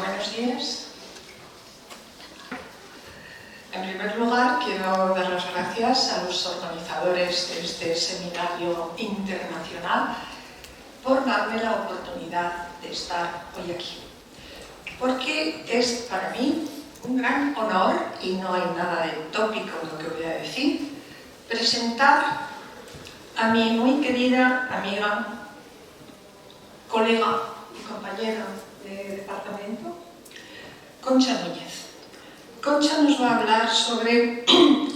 Buenos días. En primer lugar, quiero dar las gracias a los organizadores de este seminario internacional por darme la oportunidad de estar hoy aquí. Porque es para mí un gran honor, y no hay nada de utópico en lo que voy a decir, presentar a mi muy querida amiga, colega y compañera de departamento, Concha Núñez. Concha nos va a hablar sobre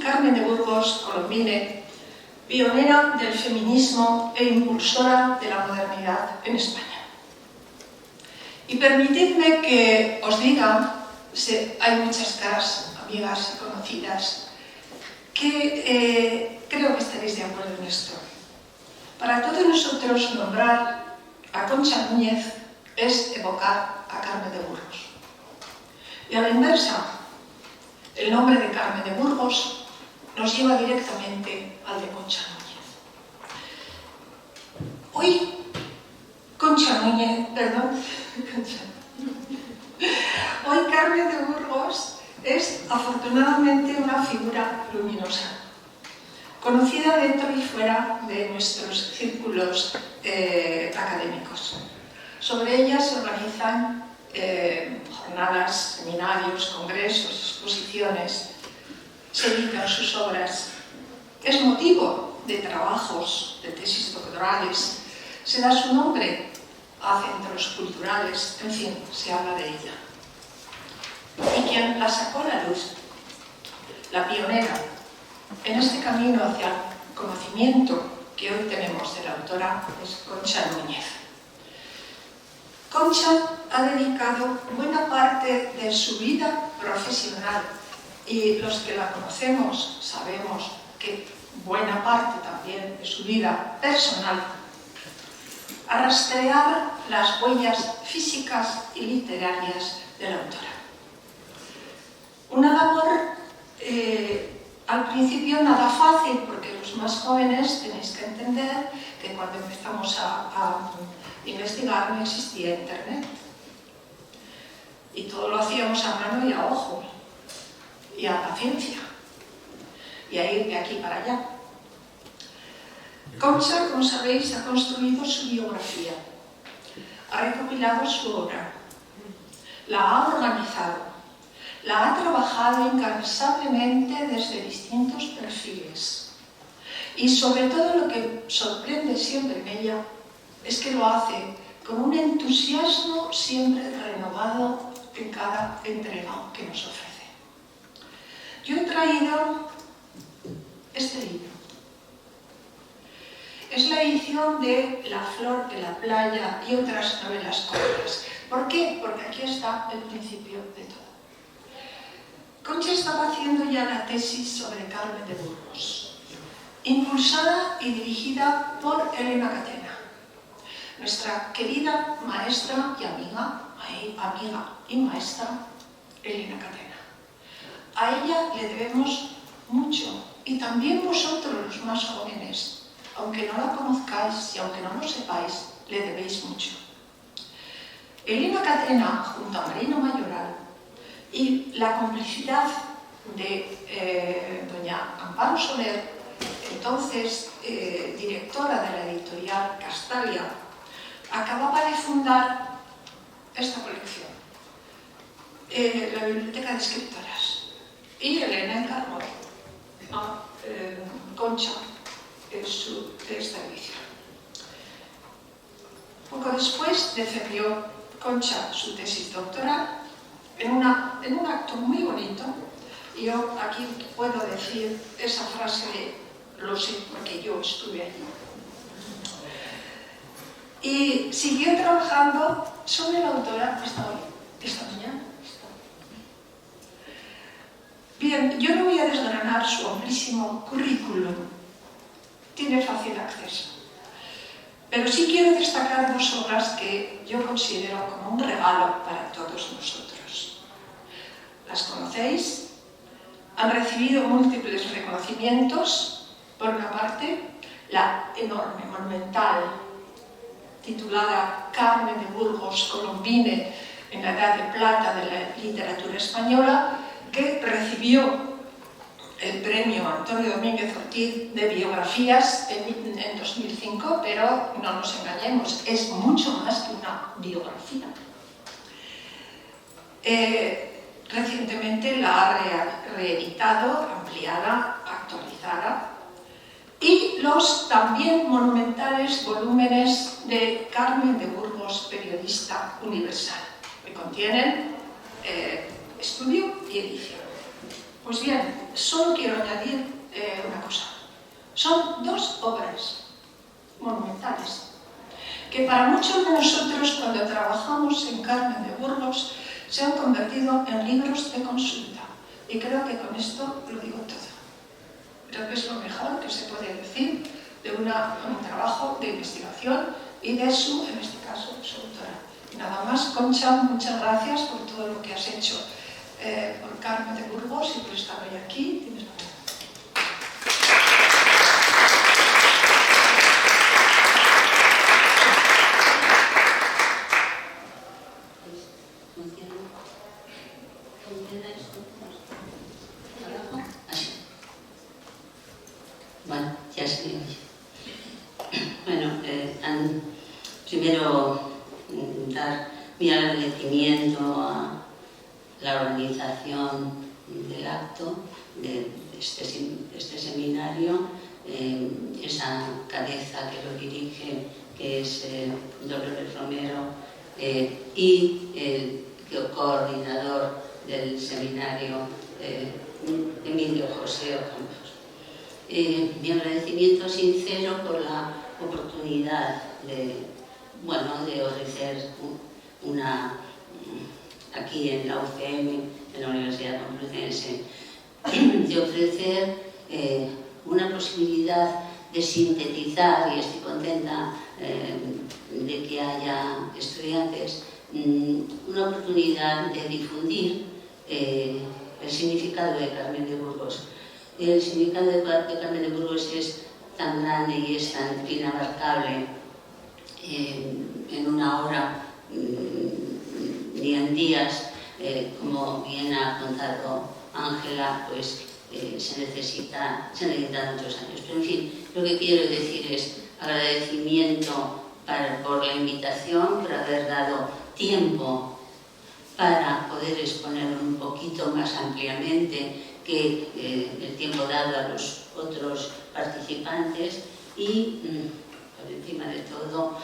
Carmen de Burgos Colombine, pionera del feminismo e impulsora de la modernidad en España. Y permitidme que os diga, hay muchas caras, amigas y conocidas, que creo que estaréis de acuerdo en esto. Para todos nosotros nombrar a Concha Núñez es evocar a Carmen de Burgos. Y a la inversa, el nombre de Carmen de Burgos nos lleva directamente al de Concha Núñez. Hoy, hoy Carmen de Burgos es afortunadamente una figura luminosa, conocida dentro y fuera de nuestros círculos académicos. Sobre ella se organizan jornadas, seminarios, congresos, exposiciones, se editan sus obras, es motivo de trabajos, de tesis doctorales, se da su nombre a centros culturales, en fin, se habla de ella. Y quien la sacó a la luz, la pionera, en este camino hacia el conocimiento que hoy tenemos de la autora, es Concha Núñez. Concha ha dedicado buena parte de su vida profesional, y los que la conocemos sabemos que buena parte también de su vida personal, a rastrear las huellas físicas y literarias de la autora. Una labor al principio nada fácil, porque los más jóvenes tenéis que entender que cuando empezamos a investigar no existía internet. Y todo lo hacíamos a mano y a ojo, y a paciencia, y a ir de aquí para allá. Concha, como sabéis, ha construido su biografía, ha recopilado su obra, la ha organizado, la ha trabajado incansablemente desde distintos perfiles. Y sobre todo lo que sorprende siempre en ella es que lo hace con un entusiasmo siempre renovado en cada entrega que nos ofrece. Yo he traído este libro. Es la edición de La flor de la playa y otras novelas cortas. ¿Por qué? Porque aquí está el principio de todo. Concha estaba haciendo ya la tesis sobre Carmen de Burgos, impulsada y dirigida por Elena Catena, nuestra querida maestra y amiga y maestra Elena Catena. A ella le debemos mucho, y también vosotros, los más jóvenes, aunque no la conozcáis y aunque no lo sepáis, le debéis mucho. Elena Catena, junto a Marino Mayoral, y la complicidad de doña Amparo Soler, entonces directora de la editorial Castalia, acababa de fundar esta colección, la Biblioteca de Escritoras. Y Elena encargó a Concha esta edición. Poco después defendió Concha su tesis doctoral en un acto muy bonito, y yo aquí puedo decir esa frase de lo sé porque yo estuve allí. Y siguió trabajando sobre la autora hasta hoy, esta mañana. Bien, yo no voy a desgranar su amplísimo currículum, tiene fácil acceso, pero sí quiero destacar dos obras que yo considero como un regalo para todos nosotros. Las conocéis, han recibido múltiples reconocimientos. Por una parte, la enorme, monumental, titulada Carmen de Burgos Colombine, en la edad de plata de la literatura española, que recibió el premio Antonio Domínguez Ortiz de biografías en 2005, pero no nos engañemos, es mucho más que una biografía. Recientemente la ha reeditado, ampliada, actualizada, y los también monumentales volúmenes de Carmen de Burgos, periodista universal, que contienen estudio y edición. Pues bien, solo quiero añadir una cosa. Son dos obras monumentales que para muchos de nosotros, cuando trabajamos en Carmen de Burgos, se han convertido en libros de consulta. Y creo que con esto lo digo todo. Creo que es lo mejor que se puede decir de un trabajo de investigación y de su, en este caso, su autora. Y nada más, Concha, muchas gracias por todo lo que has hecho por Carmen de Burgos y por estar hoy aquí. Tienes la palabra. ¿Funciona esto? ¿Abajo? Así. Bueno, ya se me oye. Bueno, primero dar mi agradecimiento a la organización del acto, de este seminario, esa cabeza que lo dirige, que es Dolores Romero, y el coordinador del seminario, Emilio José Ocampos. Mi agradecimiento sincero por la oportunidad de ofrecer aquí en la UCM, en la Universidad Complutense, de ofrecer una posibilidad de sintetizar, y estoy contenta de que haya estudiantes, una oportunidad de difundir el significado de Carmen de Burgos. El significado de Carmen de Burgos es tan grande y es tan inabarcable en una hora ni en días, como bien ha contado Ángela, pues se necesitan muchos años. Pero en fin, lo que quiero decir es agradecimiento por la invitación, por haber dado tiempo para poder exponer un poquito más ampliamente que el tiempo dado a los otros participantes y, por encima de todo,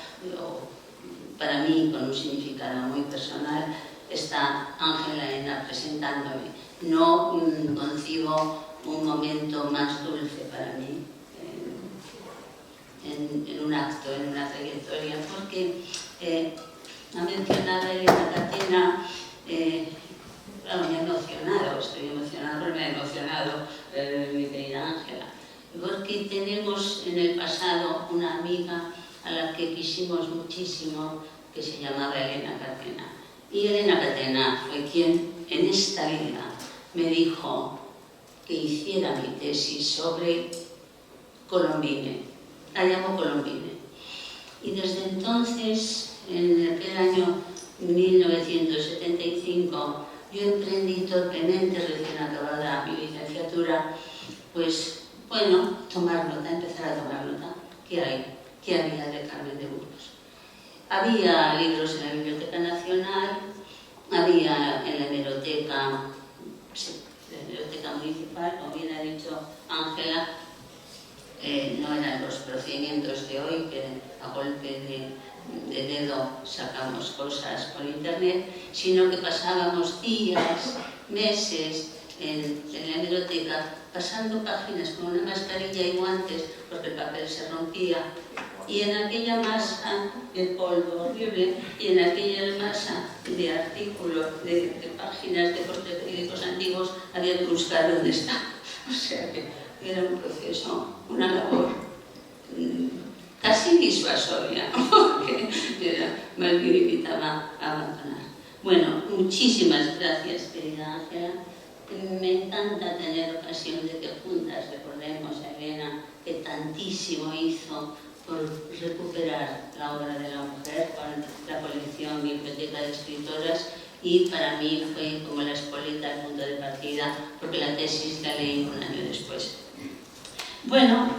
para mí, con un significado muy personal, está Ángela Ena presentándome. No concibo un momento más dulce para mí en un acto, en una trayectoria, porque ha mencionado Elena Catena, me ha emocionado, estoy emocionada, pero me ha emocionado mi querida Ángela, porque tenemos en el pasado una amiga a la que quisimos muchísimo, que se llamaba Elena Catena. Y Elena Catena fue quien en esta vida me dijo que hiciera mi tesis sobre Colombine. La llamo Colombine. Y desde entonces, en aquel año 1975, yo emprendí torpemente, recién acabada mi licenciatura, pues, bueno, empezar a tomar nota. ¿Qué había de Carmen de Burgos? Había libros en la Biblioteca Nacional, había en la hemeroteca municipal, como bien ha dicho Ángela, no eran los procedimientos de hoy, que a golpe de dedo sacamos cosas por internet, sino que pasábamos días, meses en la hemeroteca, pasando páginas con una mascarilla y guantes, porque el papel se rompía, y en aquella masa de polvo horrible, y en aquella masa de artículos, de páginas de periódicos antiguos, había que buscar dónde está. O sea que era un proceso, una labor casi disuasoria, porque más bien invitaba a abandonar. Bueno, muchísimas gracias, querida Ángela. Me encanta tener ocasión de que juntas recordemos a Elena, que tantísimo hizo por recuperar la obra de la mujer con la colección Biblioteca de Escritoras, y para mí fue como la espoleta, el punto de partida, porque la tesis la leí un año después. Bueno,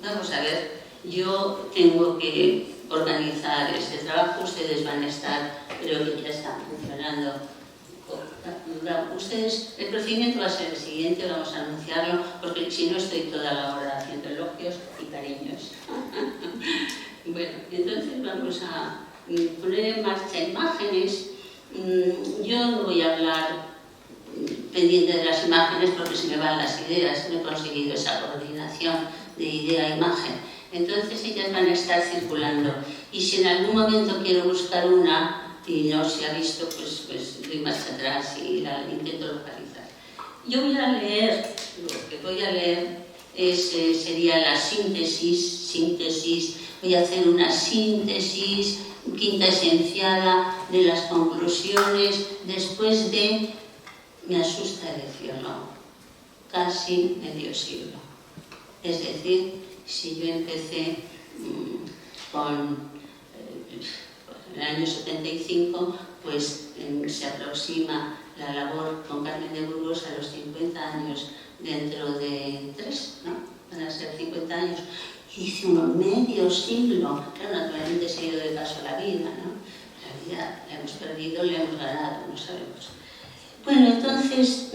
vamos a ver, yo tengo que organizar este trabajo, ustedes van a estar, creo que ya están funcionando. Ustedes, el procedimiento va a ser el siguiente, vamos a anunciarlo, porque si no estoy toda la hora haciendo elogios y cariños. Bueno, entonces vamos a poner en marcha imágenes. Yo no voy a hablar pendiente de las imágenes porque se me van las ideas, no he conseguido esa coordinación de idea-imagen. Entonces ellas van a estar circulando y si en algún momento quiero buscar una y no se ha visto, pues doy marcha atrás y la intento localizar. Yo voy a leer, lo que voy a leer sería la síntesis, voy a hacer una síntesis quinta esenciada de las conclusiones después de, me asusta decirlo, casi medio siglo. Es decir, si yo empecé en el año 75, pues se aproxima la labor con Carmen de Burgos a los 50 años, dentro de 3, ¿no? Van a ser 50 años. Hice un medio siglo, claro, naturalmente se ha ido de paso a la vida, ¿no? La vida la hemos perdido, la hemos ganado, no sabemos. Bueno, entonces,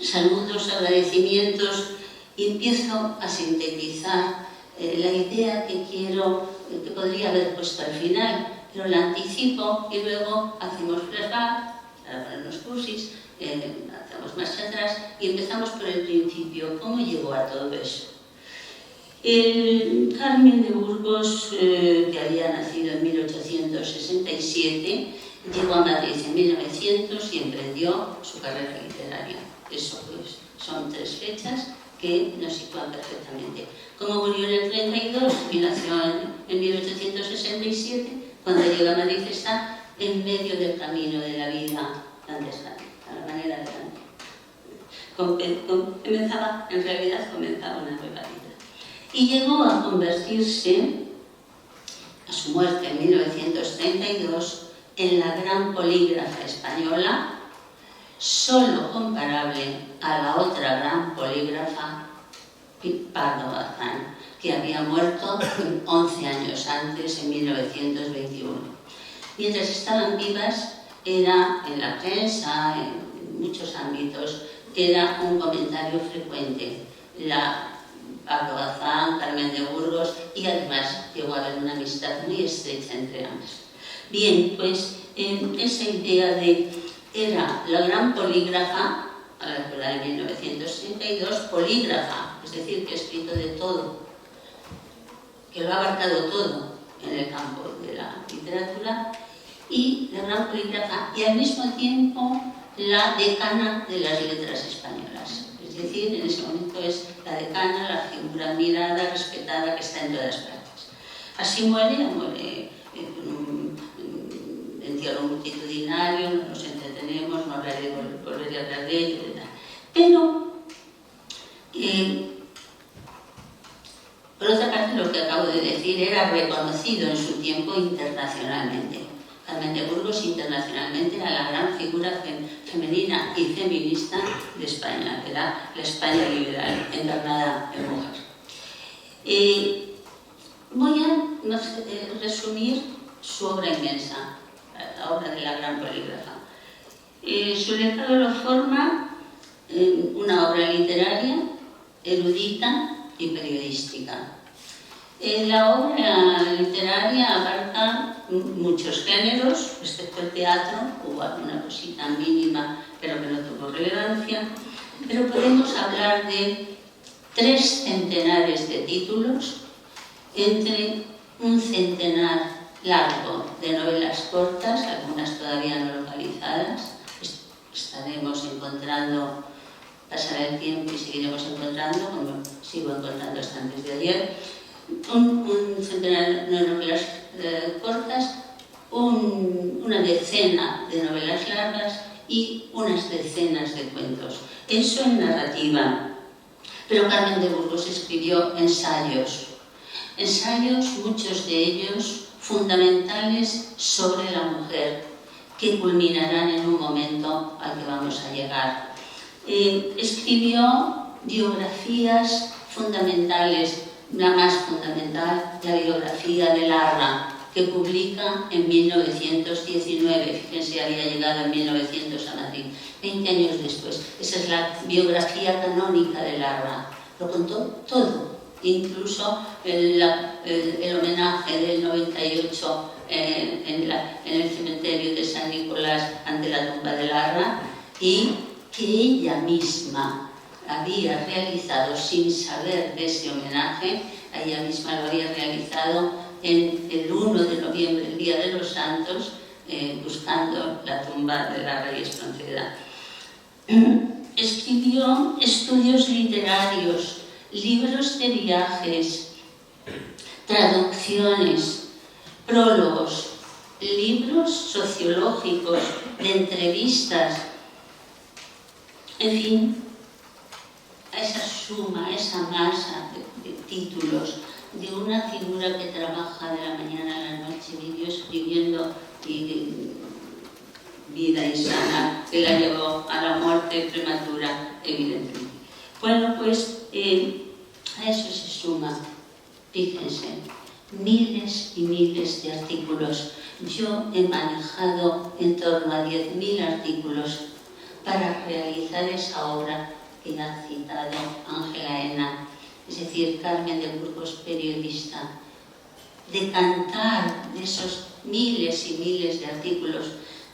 saludos, agradecimientos, y empiezo a sintetizar la idea que quiero, que podría haber puesto al final, pero la anticipo y luego hacemos flashback, para ponernos cursis, hacemos marcha atrás y empezamos por el principio. ¿Cómo llegó a todo eso? Carmen de Burgos, que había nacido en 1867, llegó a Madrid en 1900 y emprendió su carrera literaria. Eso pues son 3 fechas que nos sitúan perfectamente. Como murió en el 32 y nació en 1867, cuando llega a Madrid está en medio del camino de la vida clandestina, a la manera de en realidad comenzaba una nueva vida. Y llegó a convertirse, a su muerte en 1932, en la gran polígrafa española, solo comparable a la otra gran polígrafa, Pardo Bazán, que había muerto 11 años antes, en 1921. Mientras estaban vivas, era en la prensa, en muchos ámbitos, era un comentario frecuente. Pardo Bazán, Carmen de Burgos, y además llegó a haber una amistad muy estrecha entre ambas. Bien, pues esa idea de era la gran polígrafa, a la escuela de 1932, polígrafa, es decir, que ha escrito de todo, que lo ha abarcado todo en el campo de la literatura, y la gran polígrafa, y al mismo tiempo la decana de las letras españolas. Es decir, en ese momento es la decana, la figura admirada, respetada, que está en todas partes. Así muere en entierro multitudinario, no nos entretenemos, no volveré a hablar de ello, etc. Pero, por otra parte, lo que acabo de decir era reconocido en su tiempo internacionalmente. Carmen de Burgos internacionalmente era la gran figura femenina y feminista de España, que era la España liberal, encarnada en mujer. Voy a resumir su obra inmensa, la obra de la gran polígrafa. Su legado lo forma una obra literaria, erudita y periodística. La obra literaria abarca muchos géneros, excepto el teatro, hubo alguna cosita mínima, pero que no tuvo relevancia. Pero podemos hablar de 3 centenares de títulos, entre un centenar largo de novelas cortas, algunas todavía no localizadas. Estaremos encontrando, pasará el tiempo y seguiremos encontrando, como sigo encontrando hasta antes de ayer, un centenar de novelas cortas, una decena de novelas largas y unas decenas de cuentos. Eso en narrativa. Pero Carmen de Burgos escribió ensayos, muchos de ellos fundamentales sobre la mujer, que culminarán en un momento al que vamos a llegar. Escribió biografías fundamentales, la más fundamental, la biografía de Larra, que publica en 1919, fíjense, había llegado en 1900 a Madrid, 20 años después. Esa es la biografía canónica de Larra, lo contó todo, incluso el homenaje del 98 en el cementerio de San Nicolás ante la tumba de Larra, y que ella misma había realizado sin saber de ese homenaje, ella misma lo había realizado en el 1 de noviembre, el Día de los Santos, buscando la tumba de Larra y Espronceda. Escribió estudios literarios, libros de viajes, traducciones, prólogos, libros sociológicos, de entrevistas, en fin, a esa suma, esa masa de títulos, de una figura que trabaja de la mañana a la noche, vivió escribiendo y vida insana que la llevó a la muerte prematura, evidentemente. Bueno, pues a eso se suma, fíjense, miles y miles de artículos. Yo he manejado en torno a 10.000 artículos para realizar esa obra que ha citado Ángela Ena, es decir, Carmen de Burgos, periodista, decantar de esos miles y miles de artículos,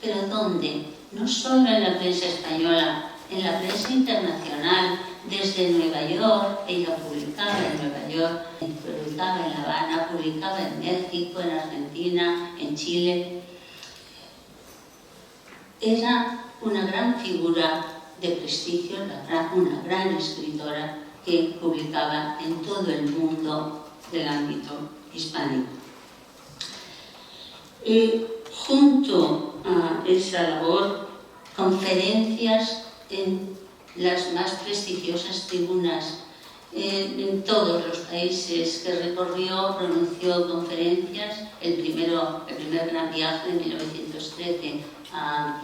pero ¿dónde? No solo en la prensa española, en la prensa internacional, desde Nueva York, ella publicaba en Nueva York, publicaba en La Habana, publicaba en México, en Argentina, en Chile. Era una gran figura de prestigio, una gran escritora que publicaba en todo el mundo del ámbito hispánico. Junto a esa labor, conferencias en las más prestigiosas tribunas en todos los países que recorrió, pronunció conferencias. El primer gran viaje en 1913 a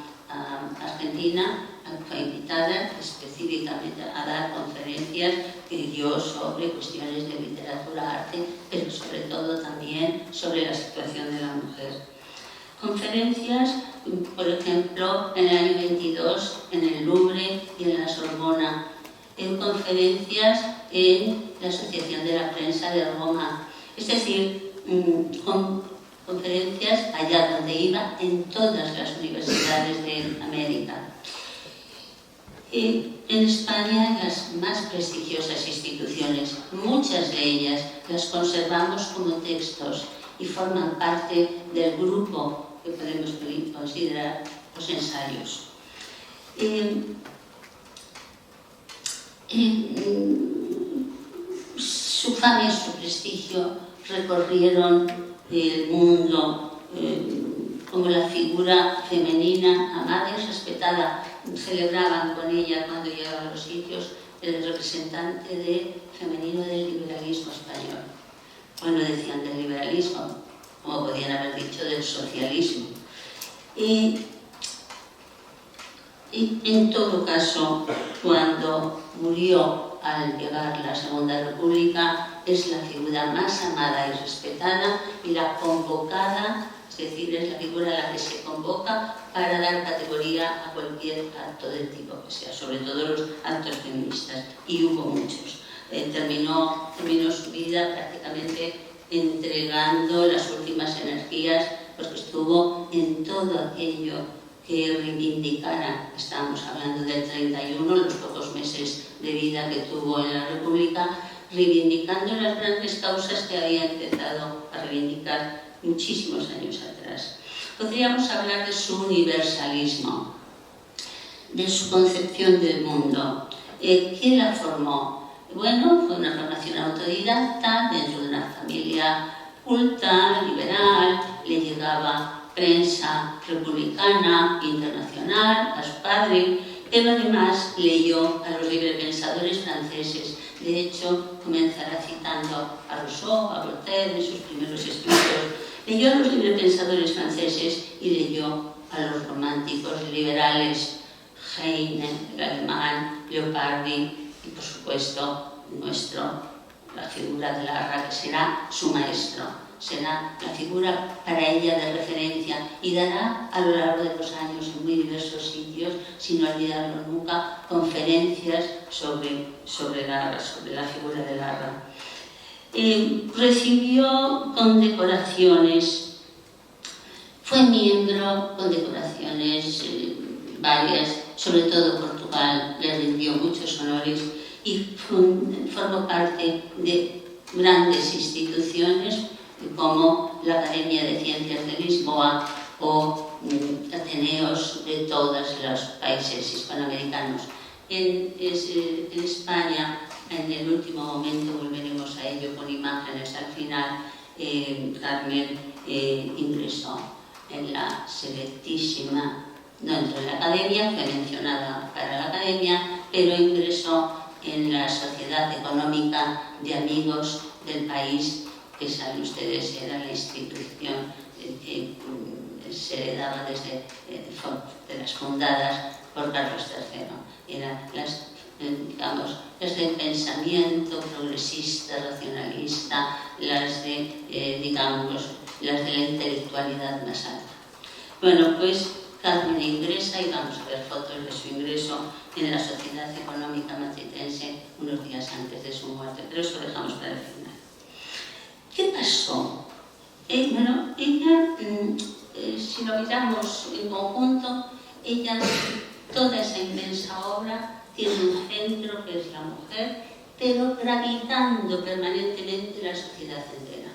Argentina, fue invitada específicamente a dar conferencias que dio sobre cuestiones de literatura, arte, pero sobre todo también sobre la situación de la mujer. Conferencias, por ejemplo, en el año 22 en el Louvre y en la Sorbona, en conferencias en la Asociación de la Prensa de Roma, es decir, conferencias allá donde iba, en todas las universidades de América. En España, las más prestigiosas instituciones, muchas de ellas las conservamos como textos y forman parte del grupo que podemos considerar los ensayos. Su fama y su prestigio recorrieron el mundo como la figura femenina amada y respetada. Celebraban con ella cuando llegaba a los sitios el representante femenino del liberalismo español. Bueno, decían del liberalismo, como podían haber dicho del socialismo. Y en todo caso, cuando murió al llegar la Segunda República, es la figura más amada y respetada y la convocada, es decir, es la figura a la que se convoca para dar categoría a cualquier acto del tipo que sea, sobre todo los actos feministas, y hubo muchos. Terminó su vida prácticamente entregando las últimas energías, pues que estuvo en todo aquello que reivindicara. Estamos hablando del 31, los pocos meses de vida que tuvo en la República, reivindicando las grandes causas que había empezado a reivindicar muchísimos años atrás. Podríamos hablar de su universalismo, de su concepción del mundo. ¿Quién la formó? Bueno, fue una formación autodidacta dentro de una familia culta, liberal, le llegaba prensa republicana, internacional, a su padre, pero además leyó a los librepensadores franceses. De hecho, comenzará citando a Rousseau, a Voltaire en sus primeros escritos. Leyó a los librepensadores franceses y leyó a los románticos liberales, Heine, el alemán, Leopardi y, por supuesto, la figura de Larra, que será su maestro, será la figura para ella de referencia y dará a lo largo de los años en muy diversos sitios, sin olvidarlo nunca, conferencias sobre la figura de Larra. Recibió condecoraciones, fue miembro, condecoraciones varias, sobre todo Portugal le rindió muchos honores y formó parte de grandes instituciones como la Academia de Ciencias de Lisboa o ateneos de todos los países hispanoamericanos. En España, en el último momento, volveremos a ello con imágenes al final, Carmen ingresó en la selectísima, no entró en la academia, fue mencionada para la academia, pero ingresó en la Sociedad Económica de Amigos del País, que saben ustedes era la institución que se heredaba desde de las fundadas por Carlos III. Eran las del pensamiento progresista, racionalista, las de la intelectualidad más alta. Bueno, pues Carmen ingresa y vamos a ver fotos de su ingreso en la Sociedad Económica Matritense unos días antes de su muerte, pero eso lo dejamos para el final. ¿Qué pasó? Bueno, ella, si lo miramos en conjunto, ella, toda esa inmensa obra, tiene un centro que es la mujer, pero gravitando permanentemente la sociedad entera.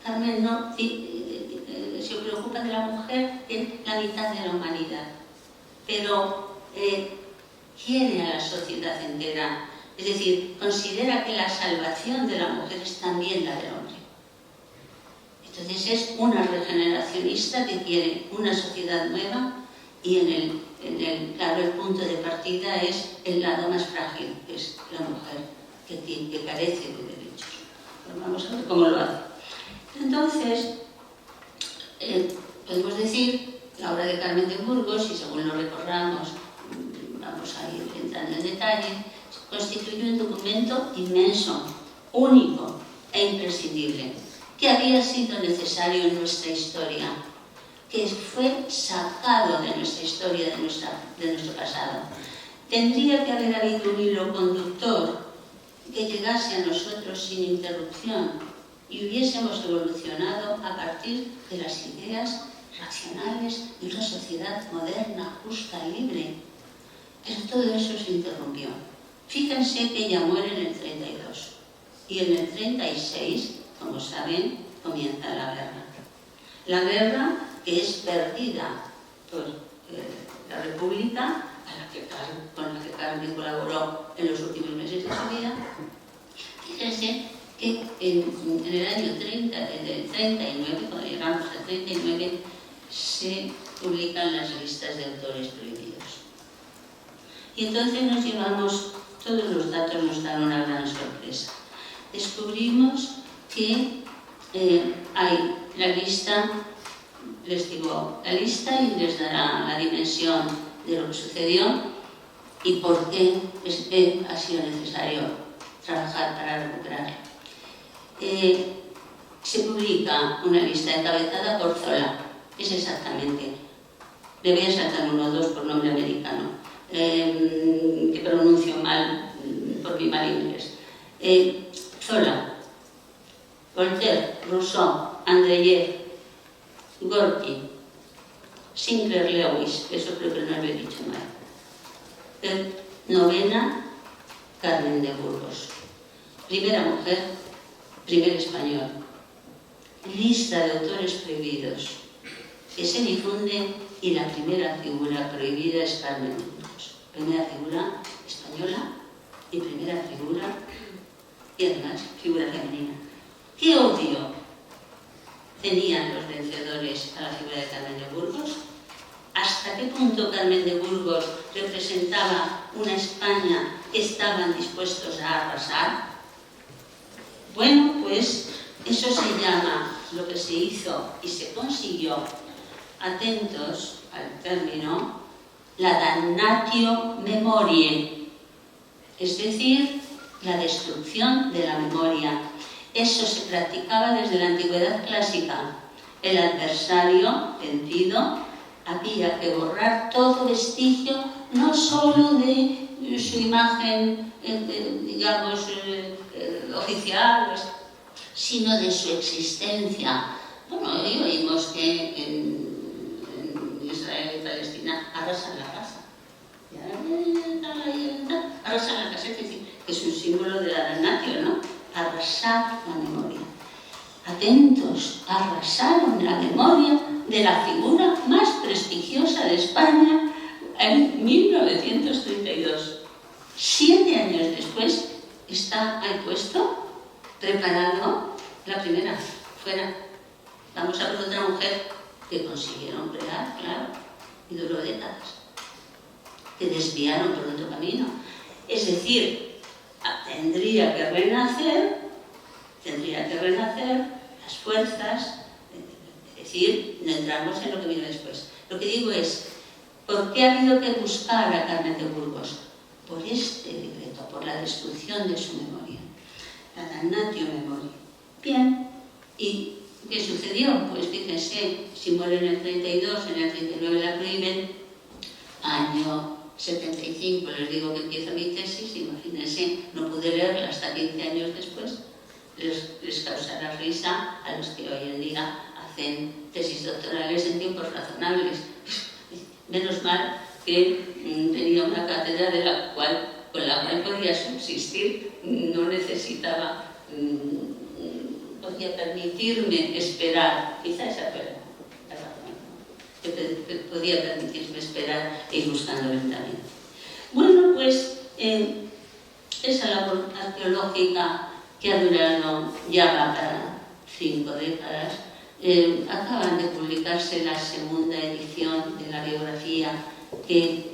Carmen no se preocupa de la mujer en la mitad de la humanidad, pero quiere a la sociedad entera, es decir, considera que la salvación de la mujer es también la del hombre. Entonces es una regeneracionista que quiere una sociedad nueva y claro, el punto de partida es el lado más frágil, que es la mujer, que carece de derechos. Pero vamos a ver cómo lo hace. Entonces, podemos decir, la obra de Carmen de Burgos, y según lo recorramos, vamos a ir entrando en detalle, constituye un documento inmenso, único e imprescindible, que había sido necesario en nuestra historia, que fue sacado de nuestra historia, de nuestro pasado. Tendría que haber habido un hilo conductor que llegase a nosotros sin interrupción y hubiésemos evolucionado a partir de las ideas racionales de una sociedad moderna, justa y libre. Pero todo eso se interrumpió. Fíjense que ella muere en el 32 y en el 36, como saben, comienza la guerra. La guerra que es perdida por la República, con la que Carmen colaboró en los últimos meses de su vida. Fíjense que en el año 39, cuando llegamos al 39, se publican las listas de autores prohibidos. Y entonces nos llevamos, todos los datos nos dan una gran sorpresa. Descubrimos que hay la lista, les digo la lista y les dará la dimensión de lo que sucedió y por qué ha sido necesario trabajar para recuperar. Se publica una lista encabezada por Zola, es exactamente, le voy a saltar uno o dos por nombre americano, que pronuncio mal por mi mal inglés. Zola, Voltaire, Rousseau, Andreyev, Gorky, Sinclair Lewis, eso creo que no lo he dicho mal. Novena, Carmen de Burgos. Primera mujer, primer español. Lista de autores prohibidos que se difunde y la primera figura prohibida es Carmen de Burgos. Primera figura española y primera figura, y además figura femenina. ¿Qué odio tenían los vencedores a la figura de Carmen de Burgos? ¿Hasta qué punto Carmen de Burgos representaba una España que estaban dispuestos a arrasar? Bueno, pues eso se llama, lo que se hizo y se consiguió, atentos al término, la damnatio memoriae, es decir, la destrucción de la memoria. Eso se practicaba desde la antigüedad clásica. El adversario vencido había que borrar todo vestigio, no solo de su imagen, digamos, oficial, sino de su existencia. Bueno, hoy oímos que en Israel y Palestina arrasan la casa. Arrasan la casa, es decir, que es un símbolo de la damnatio, ¿no? Arrasar la memoria. Atentos, arrasaron la memoria de la figura más prestigiosa de España en 1932. 7 años después está ahí puesto, preparado, la primera, fuera. Vamos a por otra mujer que consiguieron crear, claro, y duró décadas, que desviaron por otro camino. Es decir, tendría que renacer las fuerzas, es decir, no entramos en lo que vino después. Lo que digo es, ¿por qué ha habido que buscar a Carmen de Burgos? Por este decreto, por la destrucción de su memoria, la damnatio memoriae. Bien, ¿y qué sucedió? Pues fíjense, si muere en el 32, en el 39 la prohíben, año 75, les digo que empiezo mi tesis, imagínense, no pude leerla hasta 15 años después, les causará risa a los que hoy en día hacen tesis doctorales en tiempos razonables. Menos mal que tenía una cátedra con la cual podía subsistir, no necesitaba, podía permitirme esperar, quizá esa fue la razón, que podía permitirme esperar e ir buscando lentamente. Bueno, pues esa labor arqueológica que ha durado ya para 5 décadas, acaban de publicarse la segunda edición de la biografía que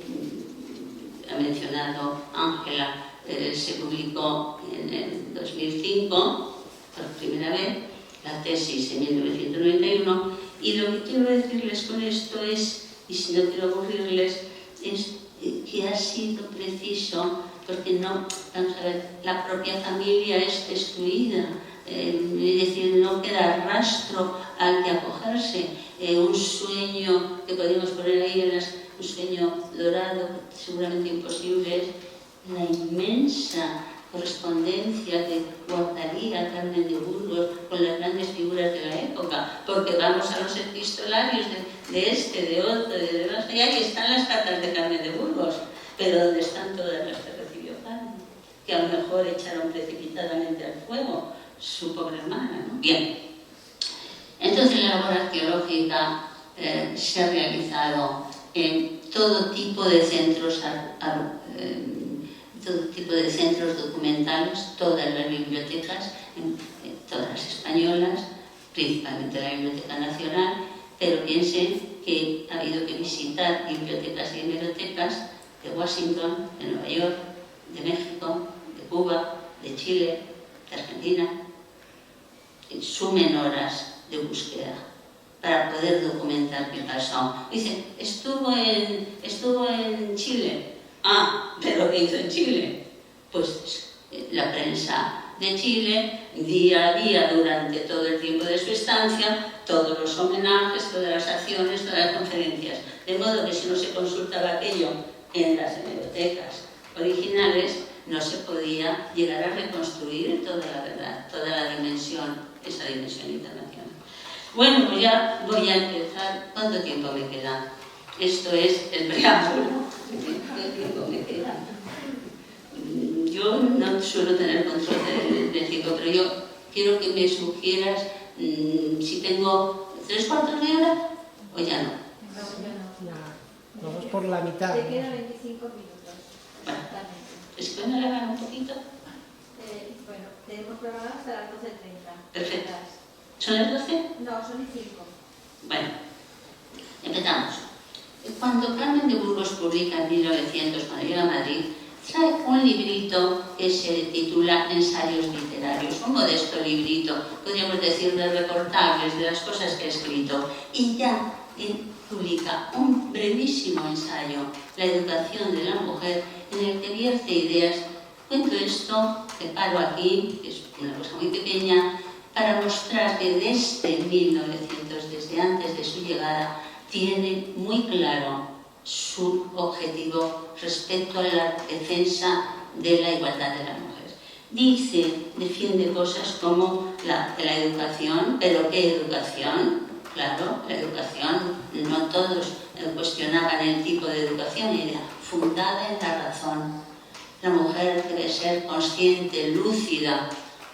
ha mencionado Ángela, se publicó en el 2005 por primera vez, la tesis en 1991, y lo que quiero decirles con esto es, y si no quiero aburrirles, es que ha sido preciso, porque no, vamos a ver, la propia familia es destruida, es decir, no queda rastro al que acogerse, un sueño que podríamos poner ahí, un sueño dorado, seguramente imposible, es la inmensa correspondencia que guardaría Carmen de Burgos con las grandes figuras de la época, porque vamos a los epistolarios de otro, de demás, y ahí están las cartas de Carmen de Burgos, pero ¿dónde están todas las que recibió Carmen? Que a lo mejor echaron precipitadamente al fuego su pobre hermana, ¿no? Bien, entonces la labor arqueológica se ha realizado en todo tipo de centros documentales, todas las bibliotecas, todas las españolas, principalmente la Biblioteca Nacional, pero piensen que ha habido que visitar bibliotecas y hemerotecas de Washington, de Nueva York, de México, de Cuba, de Chile, de Argentina. Sumen horas de búsqueda para poder documentar qué pasó. Dice, estuvo en Chile. Ah, ¿pero qué hizo en Chile? Pues la prensa de Chile, día a día, durante todo el tiempo de su estancia, todos los homenajes, todas las acciones, todas las conferencias. De modo que si no se consultaba aquello en las hemerotecas originales, no se podía llegar a reconstruir toda la verdad, toda la dimensión, esa dimensión internacional. Bueno, pues ya voy a empezar. ¿Cuánto tiempo me queda? Esto es el preámbulo. ¿Cuánto tiempo me queda? Yo no suelo tener control del tiempo, pero yo quiero que me sugieras si tengo 3/4 de hora o ya no. Vamos por la mitad. Te quedan 25 minutos. Bueno, ¿es que me alargan un poquito? Bueno, tenemos programado hasta las 12:30. Perfecto. ¿Son las 12? No, son 5. Bueno, empezamos. Cuando Carmen de Burgos publica en 1900, cuando llega a Madrid, trae un librito que se titula Ensayos literarios, un modesto librito, podríamos decir, de reportajes, de las cosas que ha escrito. Y ya publica un brevísimo ensayo, La educación de la mujer, en el que vierte ideas. Cuento esto, que paro aquí, que es una cosa muy pequeña, para mostrar que desde 1900, desde antes de su llegada, tiene muy claro su objetivo respecto a la defensa de la igualdad de la mujer. Defiende cosas como la educación, pero ¿qué educación? Claro, la educación, no todos cuestionaban el tipo de educación, era fundada en la razón. La mujer debe ser consciente, lúcida.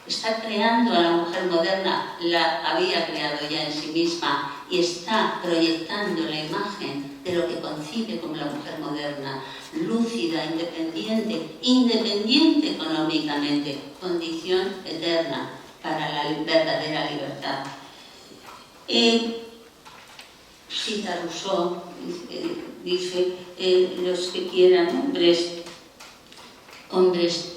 Está creando a la mujer moderna, la había creado ya en sí misma y está proyectando la imagen de lo que concibe como la mujer moderna, lúcida, independiente económicamente, condición eterna para la verdadera libertad. Cita Rousseau, dice, los que quieran hombres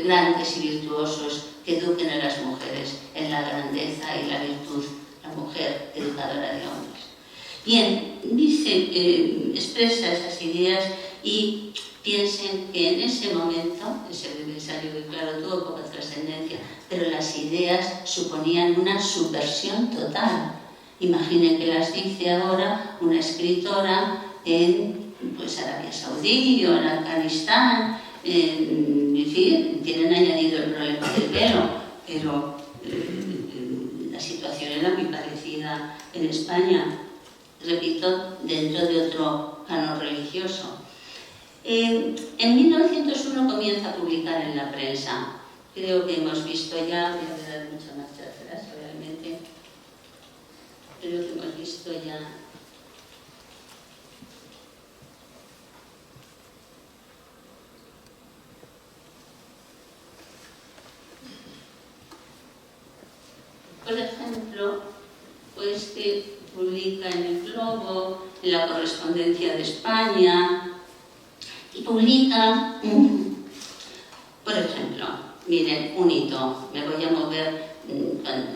grandes y virtuosos que eduquen a las mujeres en la grandeza y la virtud, la mujer educadora de hombres. Bien, dice, expresa esas ideas y piensen que en ese momento, ese ensayo que claro tuvo poca trascendencia, pero las ideas suponían una subversión total. Imaginen que las dice ahora una escritora en Arabia Saudí o en Afganistán, en fin, tienen añadido el problema del velo, pero la situación era muy parecida en España, repito, dentro de otro plano religioso. En 1901 comienza a publicar en la prensa. Creo que hemos visto ya, voy a dar mucha marcha atrás realmente, creo que hemos visto ya por ejemplo, pues que publica en El Globo, en La Correspondencia de España, y publica, por ejemplo, miren, un hito, me voy a mover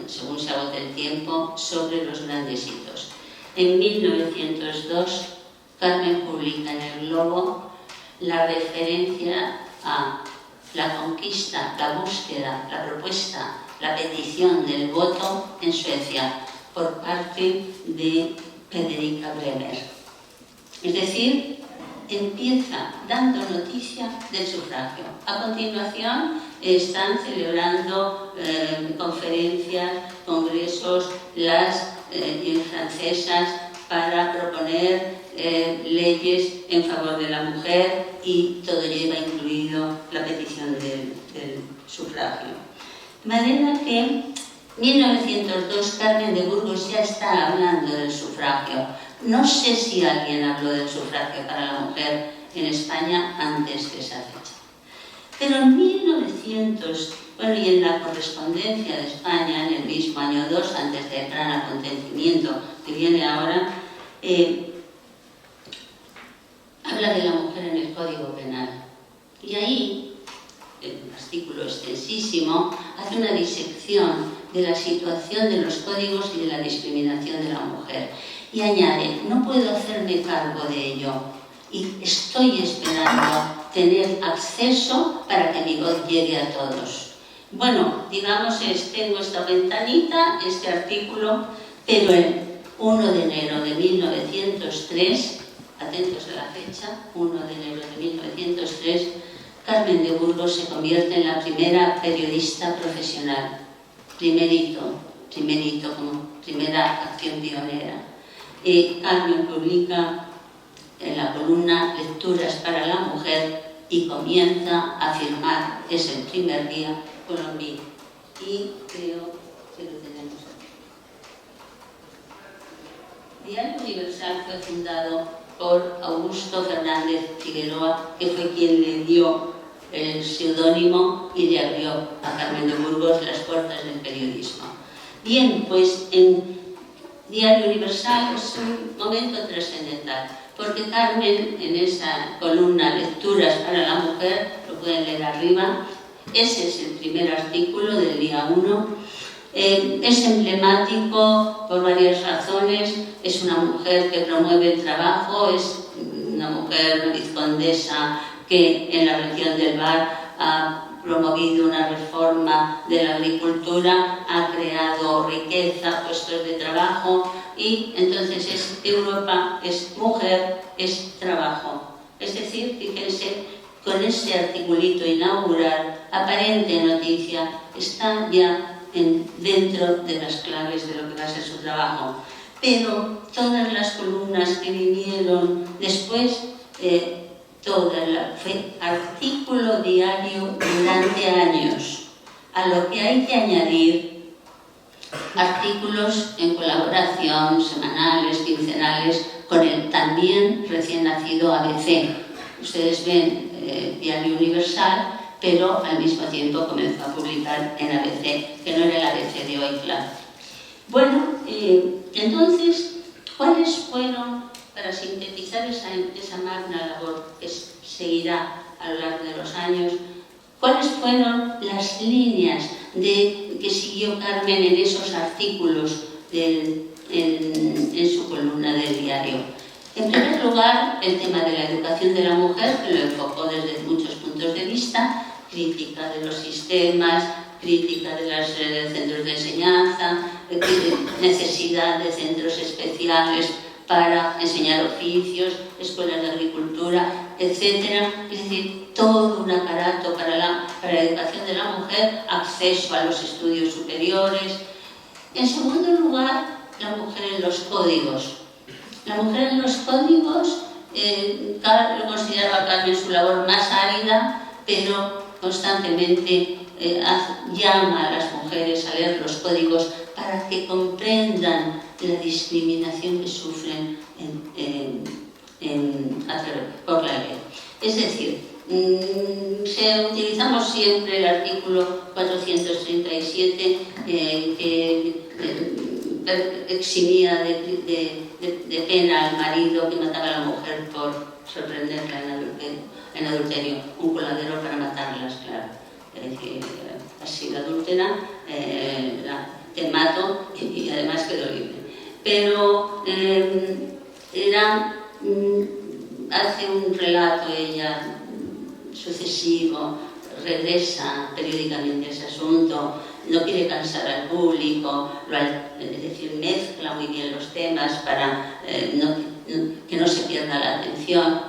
según se agote el tiempo, sobre los grandes hitos. En 1902, Carmen publica en El Globo la referencia a la conquista, la búsqueda, la propuesta, la petición del voto en Suecia por parte de Fredrika Bremer. Es decir, empieza dando noticia del sufragio. A continuación están celebrando conferencias, congresos, las francesas para proponer leyes en favor de la mujer y todo lleva incluido la petición del sufragio. De manera que en 1902 Carmen de Burgos ya está hablando del sufragio. No sé si alguien habló del sufragio para la mujer en España antes de esa fecha. Pero en 1900, y en La Correspondencia de España, en el mismo año 2, antes del gran acontecimiento que viene ahora, habla de la mujer en el Código Penal. Y ahí, en un artículo extensísimo, hace una disección de la situación de los códigos y de la discriminación de la mujer. Y añade, no puedo hacerme cargo de ello y estoy esperando tener acceso para que mi voz llegue a todos. Bueno, digamos, tengo esta ventanita, este artículo, pero el 1 de enero de 1903, atentos a la fecha, 1 de enero de 1903, Carmen de Burgos se convierte en la primera periodista profesional. Primer hito como primera acción pionera. Carmen publica en la columna Lecturas para la Mujer y comienza a firmar ese primer día Colombí. Y creo que lo tenemos aquí. Diario Universal fue fundado por Augusto Fernández Figueroa, que fue quien le dio el seudónimo y le abrió a Carmen de Burgos las puertas del periodismo. Bien, pues en Diario Universal es un momento trascendental, porque Carmen, en esa columna Lecturas para la Mujer, lo pueden leer arriba, ese es el primer artículo del día 1, Es emblemático por varias razones. Es una mujer que promueve el trabajo, es una mujer, una vizcondesa que en la región del Var ha promovido una reforma de la agricultura, ha creado riqueza, puestos de trabajo, y entonces Europa es mujer, es trabajo. Es decir, fíjense, con ese articulito inaugural, aparente noticia, está ya dentro de las claves de lo que va a ser su trabajo. Pero todas las columnas que vinieron después, fue artículo diario durante años, a lo que hay que añadir artículos en colaboración, semanales, quincenales, con el también recién nacido ABC. Ustedes ven Diario Universal, pero al mismo tiempo comenzó a publicar en ABC, que no era el ABC de hoy, claro. Bueno, entonces, ¿cuáles fueron, para sintetizar esa magna labor que seguirá a lo largo de los años, cuáles fueron las líneas que siguió Carmen en esos artículos en su columna del diario? En primer lugar, el tema de la educación de la mujer, que lo enfocó desde muchos puntos de vista: crítica de los sistemas, crítica de los centros de enseñanza, necesidad de centros especiales para enseñar oficios, escuelas de agricultura, etc. Es decir, todo un aparato para la educación de la mujer, acceso a los estudios superiores. En segundo lugar, la mujer en los códigos. La mujer en los códigos, lo consideraba Carmen su labor más árida, pero constantemente llama a las mujeres a leer los códigos para que comprendan la discriminación que sufren por la ley. Es decir, utilizamos siempre el artículo 437 que eximía de pena al marido que mataba a la mujer por sorprenderla en adulterio, un coladero para matarlas, claro. Es decir, has sido adúltera, te mato y además quedo libre. Pero hace un relato ella sucesivo, regresa periódicamente a ese asunto, no quiere cansar al público, es decir, mezcla muy bien los temas para que no se pierda la atención.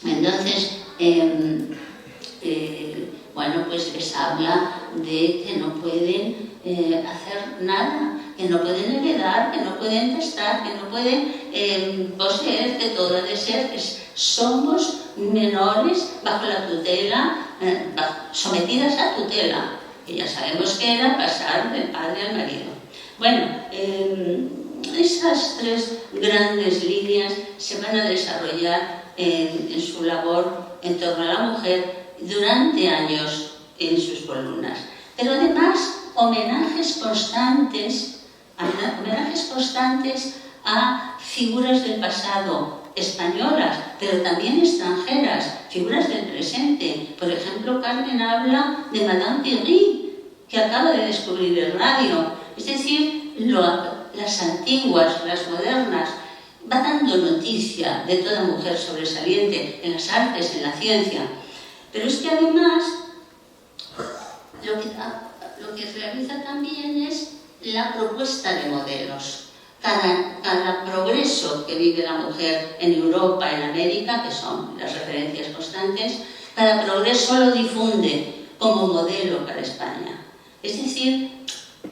Entonces, bueno, pues les habla de que no pueden hacer nada, que no pueden heredar, que no pueden testar, que no pueden poseer, que todo ha de ser, que somos menores bajo la tutela, sometidas a tutela, que ya sabemos que era pasar del padre al marido. Bueno, esas tres grandes líneas se van a desarrollar en su labor en torno a la mujer durante años en sus columnas. Pero además, homenajes constantes a figuras del pasado, españolas, pero también extranjeras, figuras del presente. Por ejemplo, Carmen habla de Madame Curie, que acaba de descubrir el radio. Es decir, las antiguas, las modernas, va dando noticia de toda mujer sobresaliente en las artes, en la ciencia. Pero es que además, lo que realiza también es la propuesta de modelos. Cada progreso que vive la mujer en Europa, en América, que son las referencias constantes, cada progreso lo difunde como modelo para España. Es decir,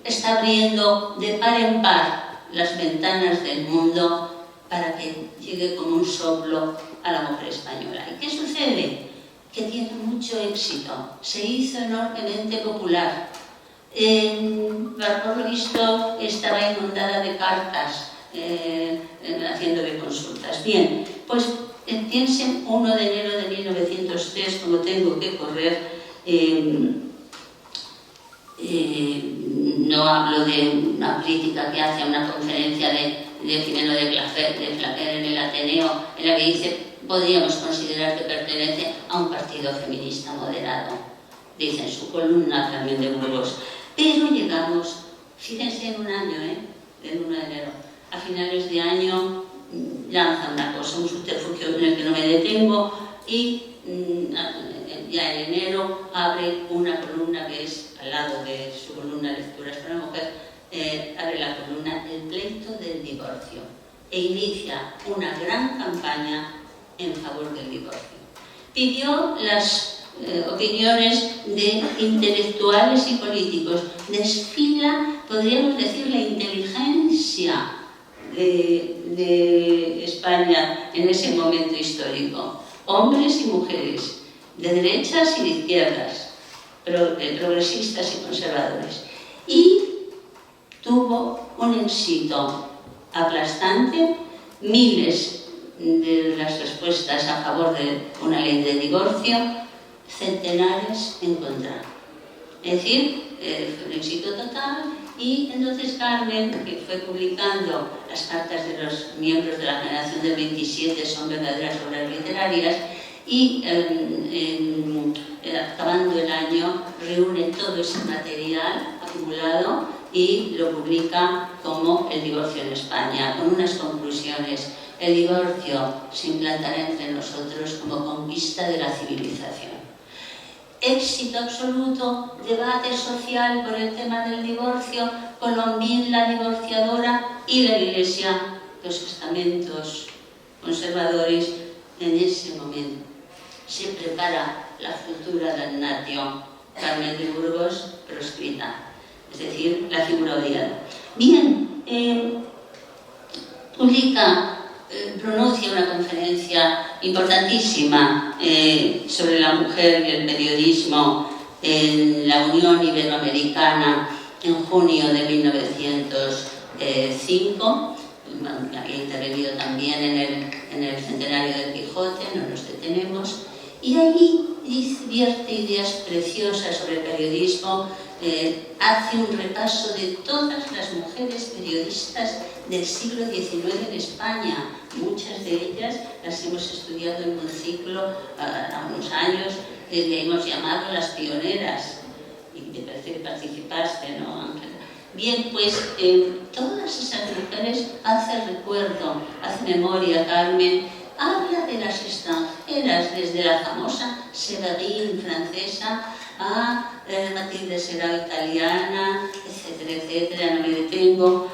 está abriendo de par en par las ventanas del mundo para que llegue como un soplo a la mujer española. ¿Y qué sucede? Que tiene mucho éxito, se hizo enormemente popular. Por lo visto estaba inundada de cartas, haciéndole consultas. Bien, pues piensen, 1 de enero de 1903, como tengo que correr, no hablo de una crítica que hace a una conferencia de Jimeno de Claquer en el Ateneo, en la que dice: podríamos considerar que pertenece a un partido feminista moderado, dice en su columna Carmen de Burgos. Pero llegamos Fíjense en un año, el 1 de enero. A finales de año lanza una cosa, un subterfugio en el que no me detengo, y ya en enero abre una columna que es al lado de su columna Lecturas para la Mujer, abre la columna El pleito del divorcio e inicia una gran campaña en favor del divorcio. Pidió las opiniones de intelectuales y políticos, desfila, podríamos decir, la inteligencia de España en ese momento histórico, hombres y mujeres, de derechas y de izquierdas, progresistas y conservadores, y tuvo un éxito aplastante, miles de las respuestas a favor de una ley de divorcio, centenares en contra. Es decir, fue un éxito total. Y entonces Carmen, que fue publicando las cartas de los miembros de la generación del 27, son verdaderas obras literarias, y acabando el año reúne todo ese material acumulado y lo publica como El divorcio en España, con unas conclusiones. El divorcio se implantará entre nosotros como conquista de la civilización. Éxito absoluto, debate social por el tema del divorcio, Colombín, la divorciadora, y la Iglesia, los estamentos conservadores. En ese momento se prepara la futura damnatio, Carmen de Burgos, proscrita, es decir, la figura odiada. Bien, pronuncia una conferencia importantísima sobre la mujer y el periodismo en la Unión Iberoamericana en junio de 1905. Había intervenido también en el centenario del Quijote, no nos detenemos, y allí vierte ideas preciosas sobre el periodismo, hace un repaso de todas las mujeres periodistas del siglo XIX en España. Muchas de ellas las hemos estudiado en un ciclo a unos años, le hemos llamado las pioneras, y me parece que participaste, ¿no, Ángela? Bien, pues todas esas mujeres hace recuerdo, hace memoria, Carmen, habla de las extranjeras, desde la famosa Séverine francesa a Matilde Serao italiana, etcétera, etcétera, no me detengo.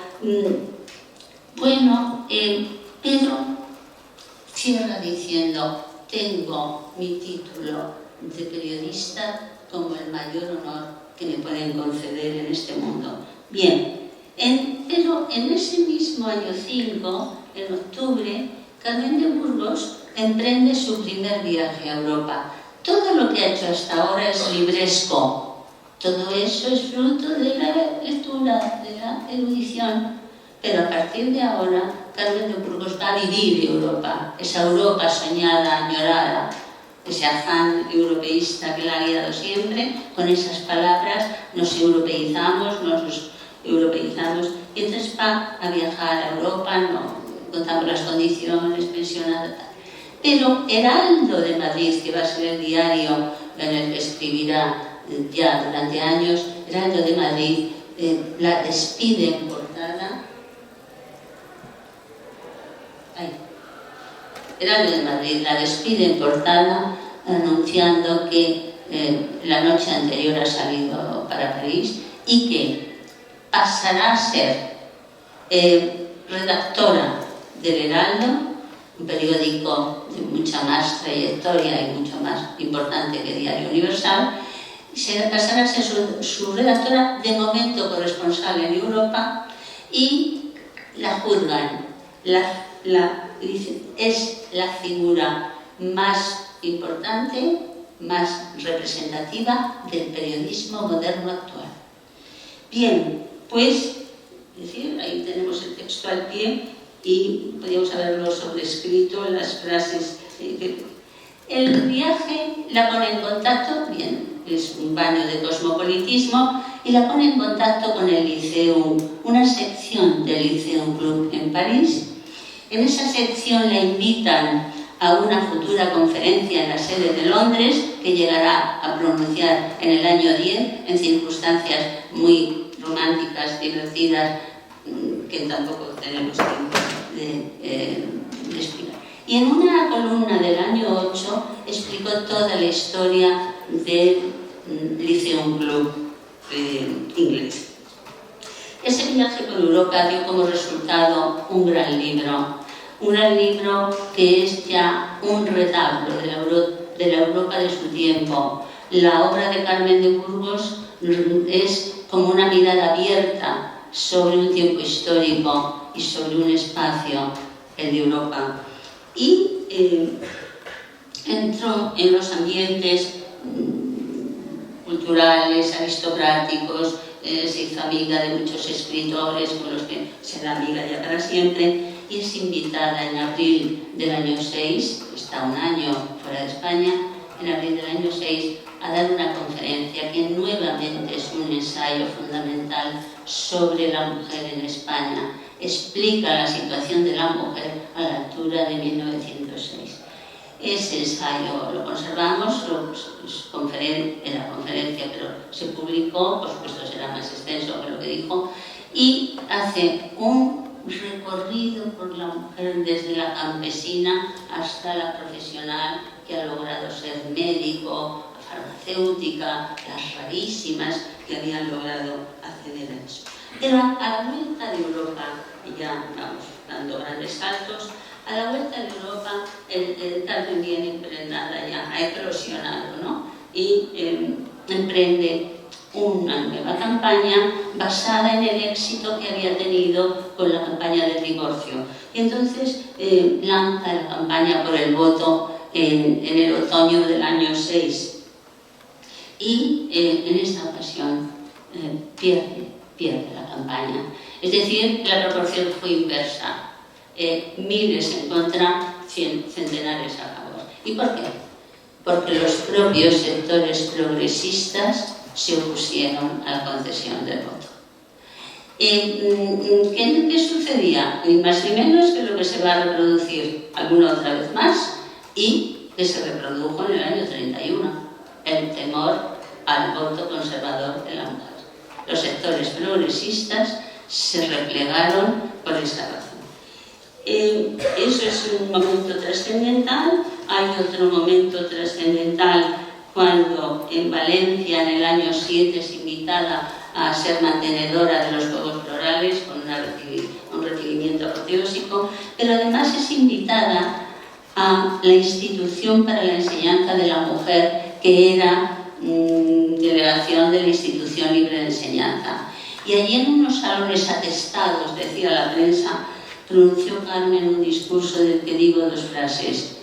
Bueno, pero cierra diciendo: tengo mi título de periodista como el mayor honor que me pueden conceder en este mundo. Bien, pero en ese mismo año 5, en octubre, Carmen de Burgos emprende su primer viaje a Europa. Todo lo que ha hecho hasta ahora es libresco. Todo eso es fruto de la lectura, de la erudición. Pero a partir de ahora, Carmen de Burgos va a vivir Europa, esa Europa soñada, añorada, ese afán europeísta que la ha guiado siempre. Con esas palabras nos europeizamos, y entonces va a viajar a Europa, no contamos las condiciones, pensionada, tal. Pero Heraldo de Madrid, que va a ser el diario en el que escribirá ya durante años, Heraldo de Madrid la despide en portada. Heraldo de Madrid la despide en portada anunciando que la noche anterior ha salido para París y que pasará a ser redactora del Heraldo, un periódico de mucha más trayectoria y mucho más importante que Diario Universal. Pasará a ser su redactora, de momento corresponsal en Europa, y la juzgan. Es la figura más importante, más representativa del periodismo moderno actual. Bien, pues, es decir, ahí tenemos el texto al pie y podríamos haberlo sobrescrito, las frases. El viaje la pone en contacto, bien, es un baño de cosmopolitismo, y la pone en contacto con el Liceum, una sección del Liceum Club en París. En esa sección la invitan a una futura conferencia en la sede de Londres, que llegará a pronunciar en el año 10, en circunstancias muy románticas, divertidas, que tampoco tenemos tiempo de explicar. Y en una columna del año 8 explicó toda la historia del Lyceum Club inglés. Ese viaje por Europa dio como resultado un gran libro que es ya un retablo de la Europa de su tiempo. La obra de Carmen de Burgos es como una mirada abierta sobre un tiempo histórico y sobre un espacio, el de Europa. Y entró en los ambientes culturales, aristocráticos, se hizo amiga de muchos escritores con los que será amiga ya para siempre, y es invitada en abril del año 6, está un año fuera de España, en abril del año 6, a dar una conferencia que nuevamente es un ensayo fundamental sobre la mujer en España. Explica la situación de la mujer a la altura de 1906. Ese ensayo lo conservamos, era conferencia, pero se publicó, por supuesto será más extenso que lo que dijo, y hace un recorrido por la mujer desde la campesina hasta la profesional que ha logrado ser médico, farmacéutica, las rarísimas que habían logrado acceder a eso. Pero a la vuelta de Europa, ya vamos dando grandes saltos, a la vuelta de Europa Carmen viene impregnada ya, ha eclosionado, ¿no? Y emprende una nueva campaña basada en el éxito que había tenido con la campaña del divorcio. Y entonces lanza la campaña por el voto en el otoño del año 6. Y en esta ocasión pierde la campaña. Es decir, la proporción fue inversa. Miles en contra, centenares a favor. ¿Y por qué? Porque los propios sectores progresistas se opusieron a la concesión del voto. ¿Qué sucedía? Ni más ni menos que lo que se va a reproducir alguna otra vez más y que se reprodujo en el año 31, el temor al voto conservador de la mujer. Los sectores progresistas se replegaron por esa razón. Eso es un momento trascendental. Hay otro momento trascendental cuando en Valencia en el año 7 es invitada a ser mantenedora de los Juegos Florales con un recibimiento apoteósico, pero además es invitada a la Institución para la Enseñanza de la Mujer, que era delegación de la Institución Libre de Enseñanza. Y allí en unos salones atestados, decía la prensa, pronunció Carmen un discurso del que digo dos frases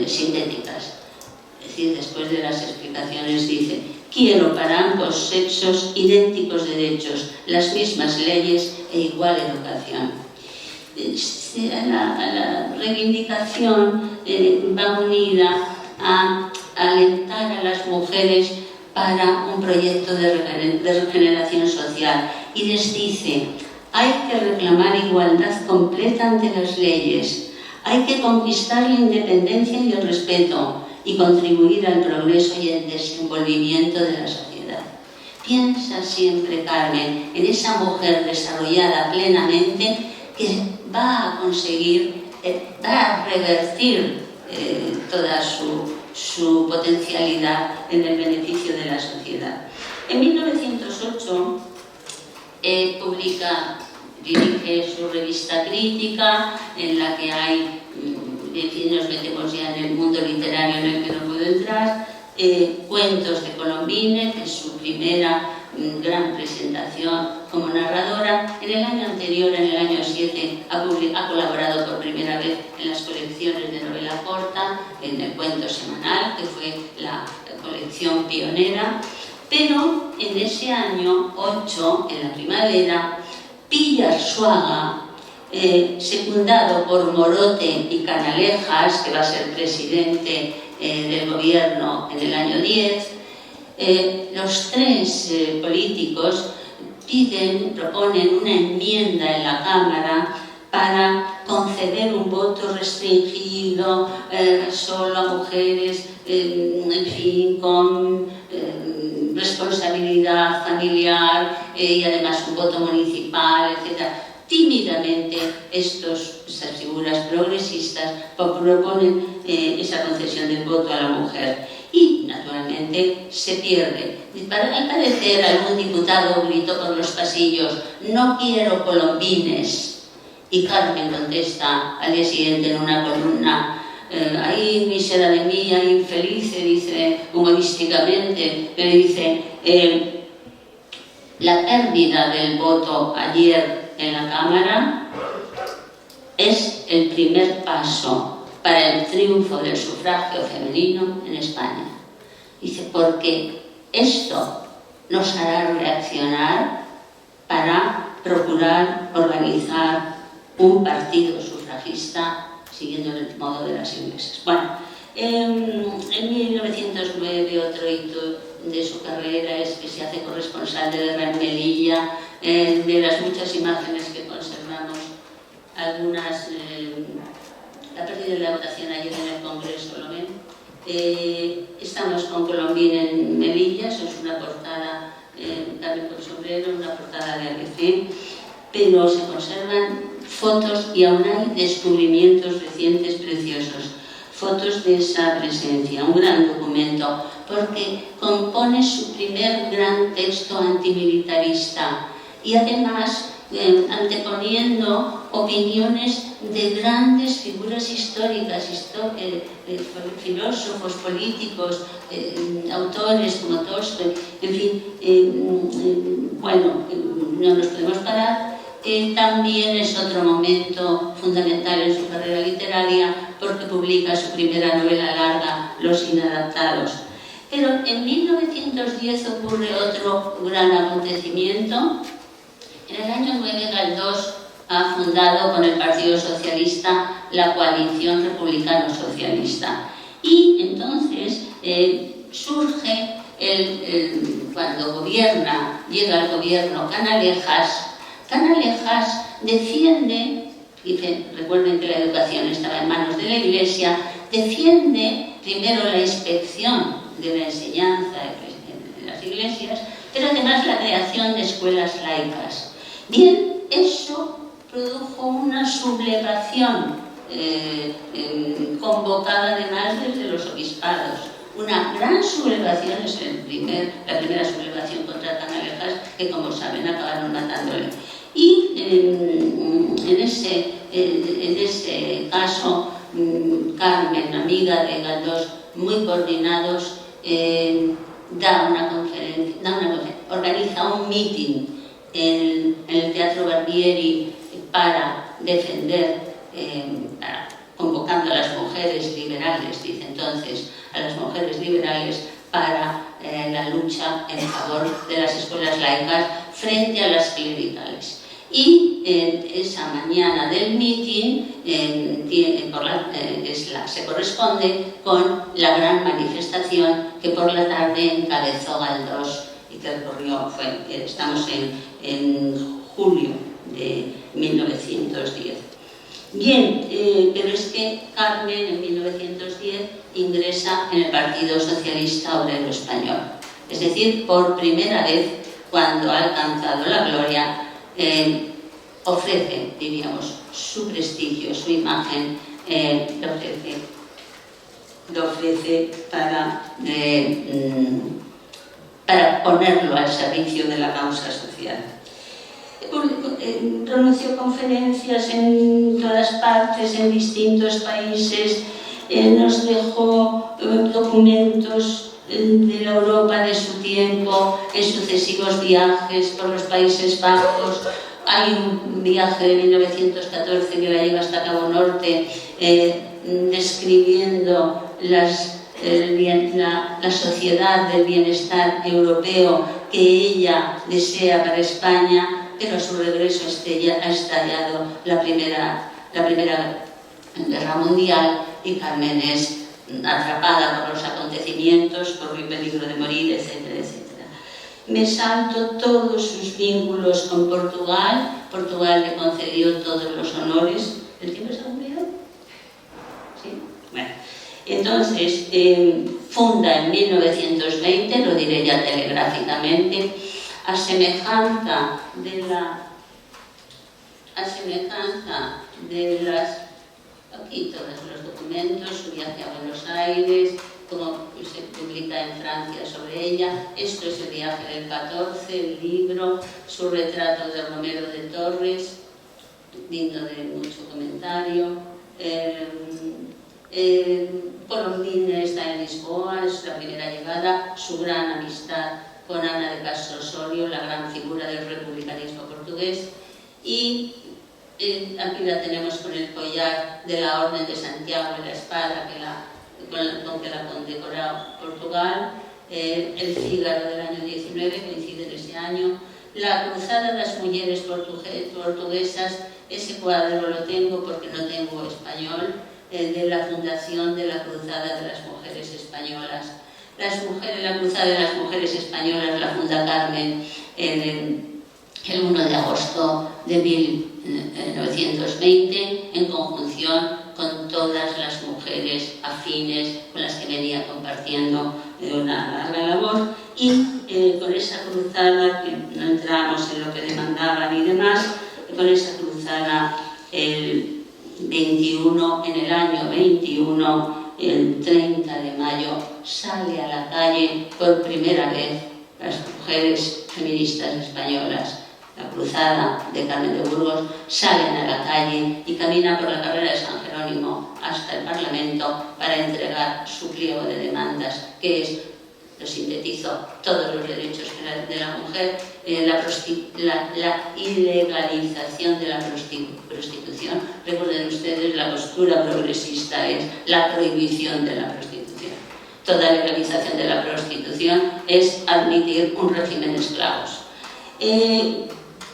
sintéticas. Es decir, después de las explicaciones dice: quiero para ambos sexos idénticos derechos, las mismas leyes e igual educación. La reivindicación va unida a alentar a las mujeres para un proyecto de regeneración social y les dice: hay que reclamar igualdad completa ante las leyes, hay que conquistar la independencia y el respeto y contribuir al progreso y el desenvolvimiento de la sociedad. Piensa siempre, Carmen, en esa mujer desarrollada plenamente que va a conseguir, va a revertir toda su potencialidad en el beneficio de la sociedad. En 1908 dirige su revista crítica, en la que hay, nos metemos ya en el mundo literario en el que no puedo entrar, Cuentos de Colombine, que es su primera gran presentación como narradora. En el año anterior, en el año 7, ha colaborado por primera vez en las colecciones de novela corta, en el Cuento Semanal, que fue la colección pionera. Pero en ese año 8, en la primavera, Pilla Arzuaga, secundado por Morote y Canalejas, que va a ser presidente del gobierno en el año 10, los tres políticos proponen una enmienda en la Cámara para conceder un voto restringido solo a mujeres en fin, con responsabilidad familiar y además un voto municipal, etc. Tímidamente esas figuras progresistas proponen esa concesión del voto a la mujer y naturalmente se pierde. Al parecer algún diputado gritó por los pasillos: "No quiero colombines", y Carmen contesta al día siguiente en una columna: "Ahí mísera de mí, ahí infeliz", dice humorísticamente, pero dice: "La pérdida del voto ayer en la Cámara es el primer paso para el triunfo del sufragio femenino en España". Dice, porque esto nos hará reaccionar para procurar organizar un partido sufragista siguiendo el modo de las inglesas. Bueno, en 1909 otro hito de su carrera es que se hace corresponsal de guerra en Melilla. De las muchas imágenes que conservamos, algunas, ha perdido la votación ayer en el Congreso, ¿lo ven? Estamos con Colombín en Melilla, eso es una portada, también con sombrero, una portada de ABC, pero se conservan fotos y aún hay descubrimientos recientes preciosos. Fotos de esa presencia, un gran documento, porque compone su primer gran texto antimilitarista y además anteponiendo opiniones de grandes figuras históricas, filósofos, políticos, autores como Tolstoy, en fin, bueno, no nos podemos parar. También es otro momento fundamental en su carrera literaria porque publica su primera novela larga, Los inadaptados. Pero en 1910 ocurre otro gran acontecimiento. En el año 9 Galdós ha fundado con el Partido Socialista la coalición republicano-socialista. Y entonces surge, cuando llega al gobierno Canalejas defiende, recuerden que la educación estaba en manos de la Iglesia, defiende primero la inspección de la enseñanza en las iglesias, pero además la creación de escuelas laicas. Bien, eso produjo una sublevación convocada además desde los obispados. Una gran sublevación, es la primera sublevación contra Canalejas, que como saben acabaron matándole. Y en ese caso, Carmen, amiga de Galdós, muy coordinados, organiza un meeting en el Teatro Barbieri para defender, convocando a las mujeres liberales, dice entonces, a las mujeres liberales para la lucha en favor de las escuelas laicas frente a las clericales. Y esa mañana del meeting se corresponde con la gran manifestación que por la tarde encabezó Galdós y que recorrió, estamos en julio de 1910. Bien, pero es que Carmen en 1910 ingresa en el Partido Socialista Obrero Español. Es decir, por primera vez, cuando ha alcanzado la gloria, ofrece, diríamos, su prestigio, su imagen, lo ofrece para ponerlo al servicio de la causa social. Pronunció conferencias en todas partes, en distintos países, nos dejó documentos de la Europa de su tiempo, en sucesivos viajes por los Países Bajos. Hay un viaje de 1914 que la lleva hasta Cabo Norte, describiendo la sociedad del bienestar europeo que ella desea para España, pero a su regreso ha estallado la primera Guerra Mundial y Carmen es atrapada por los acontecimientos, corre el peligro de morir, etcétera, etcétera. Me salto todos sus vínculos con Portugal. Portugal le concedió todos los honores. ¿El tiempo está cumplido? ¿Sí? Bueno. Entonces, funda en 1920, lo diré ya telegráficamente, a semejanza de las, aquí todos los documentos, su viaje a Buenos Aires, como se publica en Francia sobre ella. Esto es el viaje del 14, el libro, su retrato de Romero de Torres, digno de mucho comentario. Colombine está en Lisboa, es la primera llegada, su gran amistad con Ana de Castro Osorio, la gran figura del republicanismo portugués, y aquí la tenemos con el collar de la Orden de Santiago y la espada con que la condecoró Portugal, el Fígaro del año 19, coincide en ese año, la Cruzada de las Mujeres Portuguesas, ese cuadro lo tengo porque no tengo español, de la fundación de la Cruzada de las Mujeres Españolas. La Cruzada de las Mujeres Españolas la funda Carmen el 1 de agosto de 1920, en conjunción con todas las mujeres afines con las que venía compartiendo una larga labor, y con esa cruzada, que no entramos en lo que demandaban y demás, con esa cruzada el año 21, el 30 de mayo, sale a la calle por primera vez las mujeres feministas españolas. La cruzada de Carmen de Burgos, salen a la calle y caminan por la carrera de San Jerónimo hasta el Parlamento para entregar su pliego de demandas, que es, lo sintetizo, todos los derechos de la mujer, la ilegalización de la prostitución. Recuerden ustedes, la postura progresista es la prohibición de la prostitución. Toda legalización de la prostitución es admitir un régimen de esclavos. Es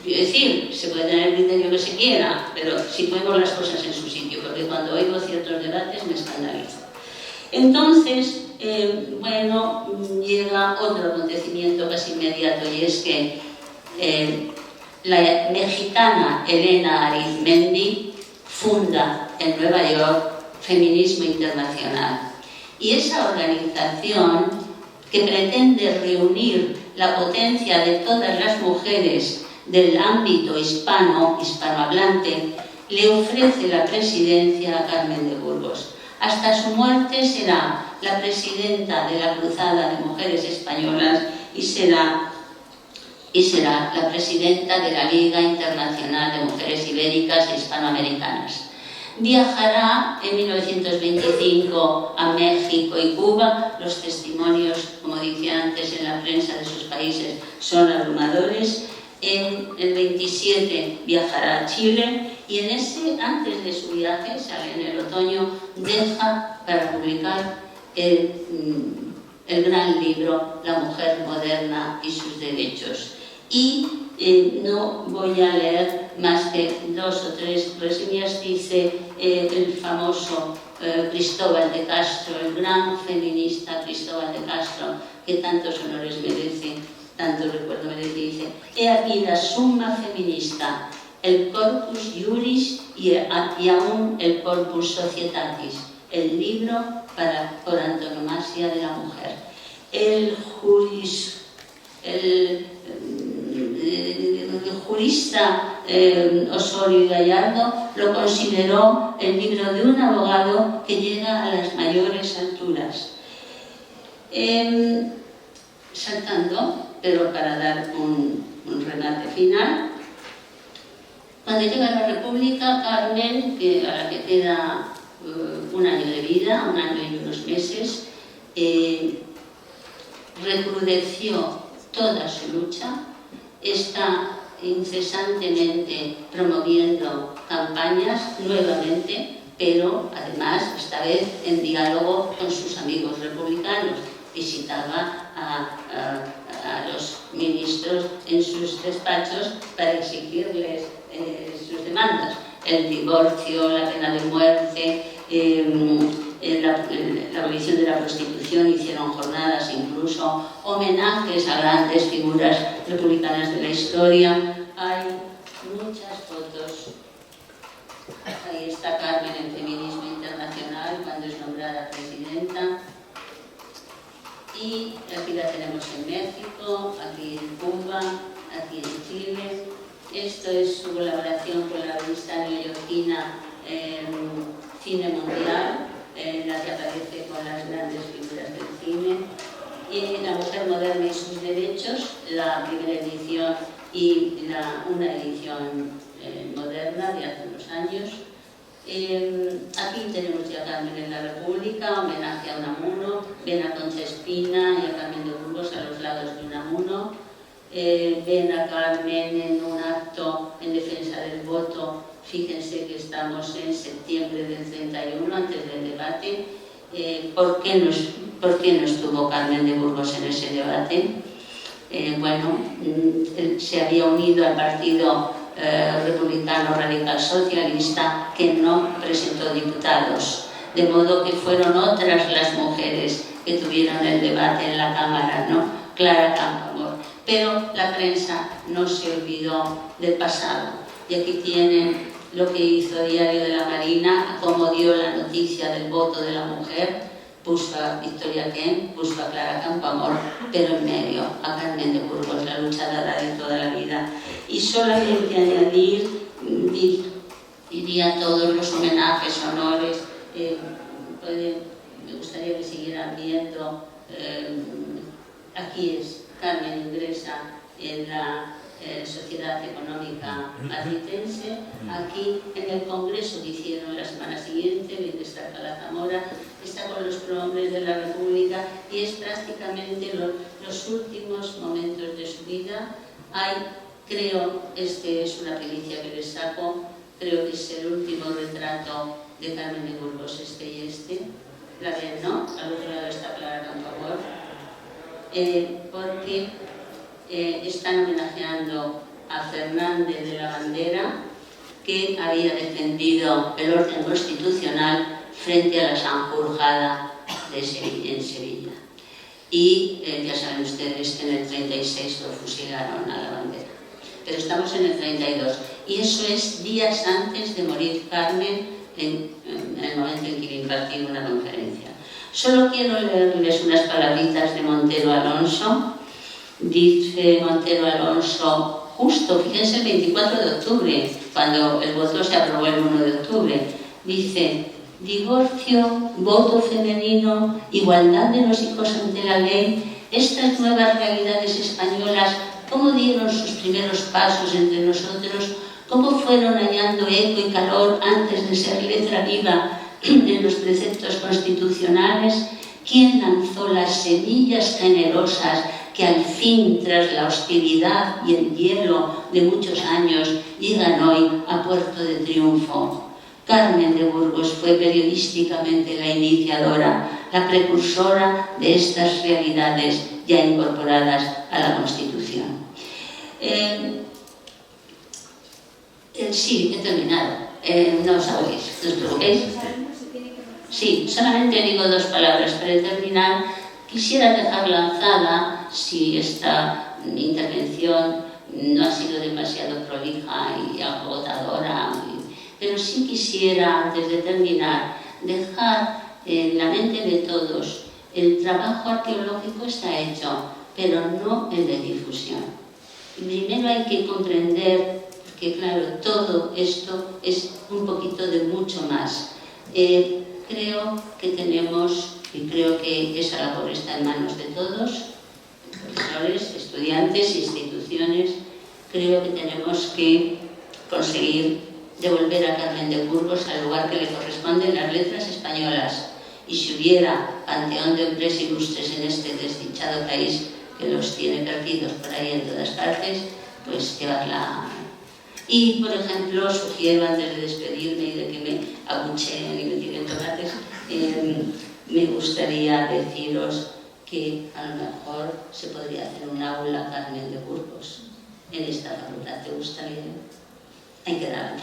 decir, se puede tener el criterio que se quiera, pero si ponemos las cosas en su sitio, porque cuando oigo ciertos debates me escandalizo. Entonces, llega otro acontecimiento casi inmediato, y es que la mexicana Elena Arizmendi funda en Nueva York Feminismo Internacional. Y esa organización, que pretende reunir la potencia de todas las mujeres del ámbito hispanohablante, le ofrece la presidencia a Carmen de Burgos. Hasta su muerte será la presidenta de la Cruzada de Mujeres Españolas y será la presidenta de la Liga Internacional de Mujeres Ibéricas e Hispanoamericanas. Viajará en 1925 a México y Cuba. Los testimonios, como dije antes, en la prensa de sus países son abrumadores. En el 27 viajará a Chile, y antes de su viaje, sale en el otoño, deja para publicar el gran libro La mujer moderna y sus derechos. Y no voy a leer más que 2 o 3 reseñas. Dice el famoso Cristóbal de Castro, el gran feminista Cristóbal de Castro, que tantos honores merece, tanto recuerdo merece, dice: he aquí la summa feminista, el corpus juris y aún el corpus societatis, el libro por antonomasia de la mujer. El jurista Osorio Gallardo lo consideró el libro de un abogado que llega a las mayores alturas. Saltando, pero para dar un remate final, cuando llega a la República, Carmen, a la que queda un año de vida, 1 año y unos meses, recrudeció toda su lucha, está incesantemente promoviendo campañas nuevamente, pero además esta vez en diálogo con sus amigos republicanos. Visitaba a los ministros en sus despachos para exigirles sus demandas: el divorcio, la pena de muerte, la abolición de la prostitución. Hicieron jornadas, incluso homenajes a grandes figuras republicanas de la historia. Hay muchas fotos Ahí está Carmen en Feminismo Internacional cuando es nombrada presidenta. Y aquí la tenemos en México, aquí en Cuba, aquí en Chile. Esto es su colaboración con la revista neoyorquina Cine Mundial, en la que aparece con las grandes figuras del cine. Y La mujer moderna y sus derechos, la primera edición y una edición moderna de hace unos años. Aquí tenemos ya a Carmen en la República, homenaje a Unamuno, ven a Concha Espina y a Carmen de Burgos a los lados de Unamuno, ven a Carmen en un acto en defensa del voto. Fíjense que estamos en septiembre del 31, antes del debate. ¿Por qué no estuvo Carmen de Burgos en ese debate? Bueno, se había unido al partido republicano radical socialista, que no presentó diputados, de modo que fueron otras las mujeres que tuvieron el debate en la Cámara, ¿no? Clara Campoamor. Pero la prensa no se olvidó del pasado, y aquí tienen lo que hizo Diario de la Marina, cómo dio la noticia del voto de la mujer. Puso a Victoria Kent, puso a Clara Campoamor, pero en medio a Carmen de Burgos, la luchadora de toda la vida. Y solamente añadir, diría todos los homenajes, honores, me gustaría que siguieran viendo. Aquí es Carmen ingresa en la Sociedad Económica Madridense. Aquí en el congreso que hicieron la semana siguiente, donde está Cala Zamora, está con los prohombres de la República, y es prácticamente los últimos momentos de su vida. Creo, este es una primicia que les saco, creo que es el último retrato de Carmen de Burgos, este y este. La ven, ¿no? Al otro lado está Clara Campoamor. Porque están homenajeando a Fernández de la Bandera, que había defendido el orden constitucional frente a la Sanjurjada en Sevilla. Y ya saben ustedes que en el 36 lo fusilaron a la bandera. Pero estamos en el 32, y eso es días antes de morir Carmen, en el momento en que iba a impartir una conferencia. Solo quiero leerles unas palabritas de Montero Alonso. Dice Montero Alonso, justo, fíjense, el 24 de octubre, cuando el voto se aprobó el 1 de octubre, dice: divorcio, voto femenino, igualdad de los hijos ante la ley, estas nuevas realidades españolas, cómo dieron sus primeros pasos entre nosotros, cómo fueron hallando eco y calor antes de ser letra viva en los preceptos constitucionales, quién lanzó las semillas generosas que al fin, tras la hostilidad y el hielo de muchos años, llegan hoy a puerto de triunfo. Carmen de Burgos fue periodísticamente la iniciadora, la precursora de estas realidades ya incorporadas a la Constitución. Sí, he terminado. No os hagáis, no os preocupéis. Sí, solamente digo dos palabras para terminar. Quisiera dejar lanzada, si esta intervención no ha sido demasiado prolija y agotadora, pero sí quisiera, antes de terminar, dejar en la mente de todos: el trabajo arqueológico está hecho, pero no el de difusión. Primero hay que comprender que, claro, todo esto es un poquito de mucho más. Creo que tenemos, y creo que esa labor está en manos de todos, profesores, estudiantes, instituciones, creo que tenemos que conseguir devolver a Carmen de Burgos al lugar que le corresponde en las letras españolas. Y si hubiera panteón de hombres ilustres en este desdichado país, que los tiene perdidos por ahí en todas partes, pues llevarla. Y, por ejemplo, sugiero, antes de despedirme y de que me abucheen y me tiren tomates, me gustaría deciros que a lo mejor se podría hacer un aula Carmen de Burgos en esta facultad. ¿Te gustaría? Hay que dar.